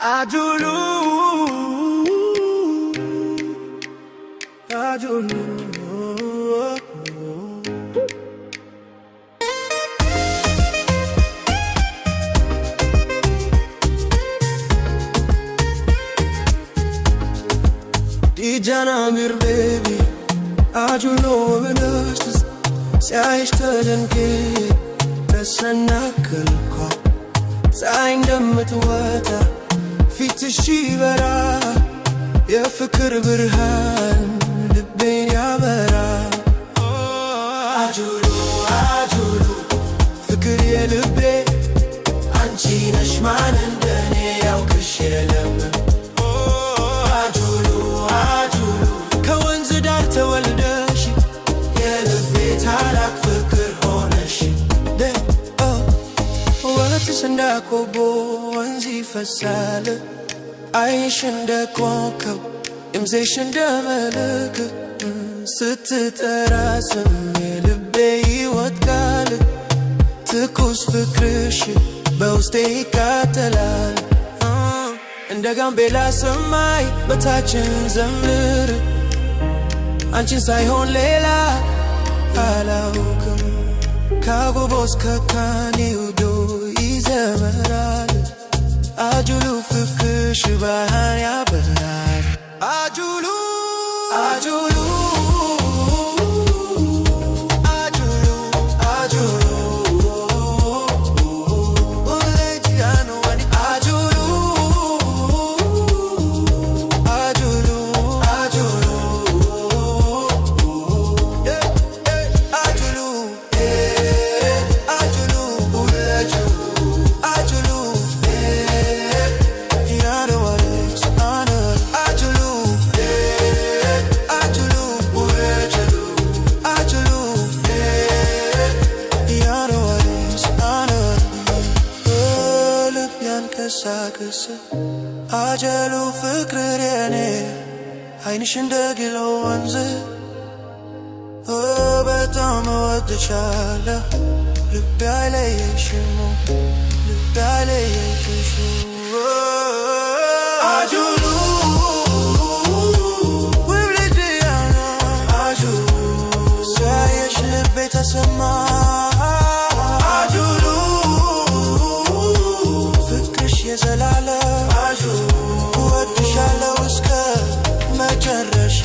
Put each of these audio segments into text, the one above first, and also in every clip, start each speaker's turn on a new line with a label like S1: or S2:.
S1: Ajulu, Ajulu. Dijana mir baby, Ajulu benastes, sei stellen ተሰናከልኳ ፀሐይ እንደምትወጣ ፊትሽ ይበራ የፍቅር ብርሃን ልቤን ያበራ አጁሉ አጁሉ ፍቅር የልቤ አንቺ ነሽ ማን እንደኔ ያውቅሽ የለም አጁሉ አጁሉ ከወንዝ ዳር ተወልደሽ የልቤ ታላቅ ፍቅር ሆነሽ ወተትሽ እንደ ኮቦ ወንዝ ይፈሳል አይንሽ እንደ ኮከብ ድምፅሽ እንደ መለከት ስትጠራ ስሜ ልቤ ይወድቃል ትኩስ ፍቅርሽ በውስጤ ይቃጠላል እንደ ጋምቤላ ሰማይ በታችን ዘምር አንቺን ሳይሆን ሌላ አላውቅም ካጎቦስ ከካኒውዶ ይዘመራል አጁሉ ፍቅርሽ ባህር ያበራል አጁሉ አጁሉ አጀሉ ፍቅር የኔ አይንሽ እንደ ግሎ ወንዝ በጣም እወድሻለሁ ልቤ አይለየሽም ልቤ አይለየሽም አጁሉ ውብልጅያና አጁሉ ሳየሽ ልቤ ተሰማ አጁሉ ፍቅርሽ የዘላለ እወድሻለሁ እስከ መጨረሻ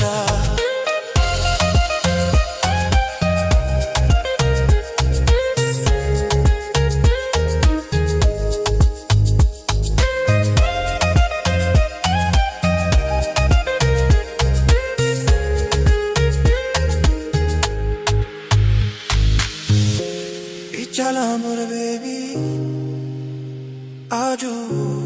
S1: Ichala amore baby Ajulu